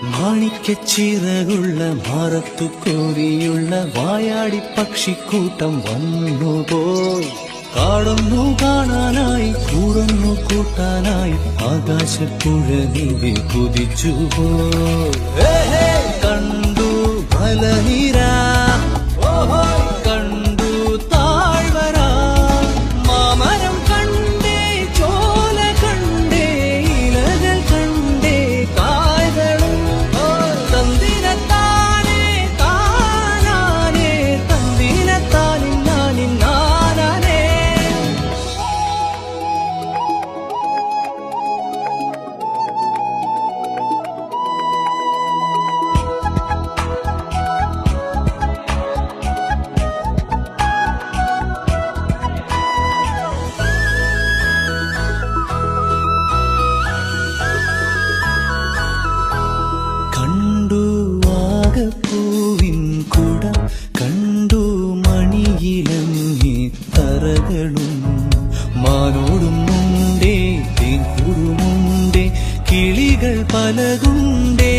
മാണിക്കച്ചിറകുള്ള മാറത്തു കോരിയുള്ള വായാടി പക്ഷിക്കൂട്ടം വന്നുപോയി. കാടൊന്നു കാണാനായി കൂടൊന്നു കൂട്ടാനായി ആകാശപ്പുഴ നീവി കുതിച്ചുപോയി. കണ്ടു മലനിര, കണ്ടു താഴ്വര, മാമരം കണ്ടേ, ചോല കണ്ടേ, ഇലകൾ കണ്ടേ, കായകളും തന്തിരത്താനേ താനാനേ, തന്തിരത്താനിന്നാനിന്നാനേ. കണ്ടു വാഗപ്പൂവിൻ കുട, കണ്ടു മണിയിലങ്ങി തറകളും, മാനോടും മുണ്ടേ തേൻകൂടുമുണ്ടേ, കിളികൾ പലതുണ്ടേ.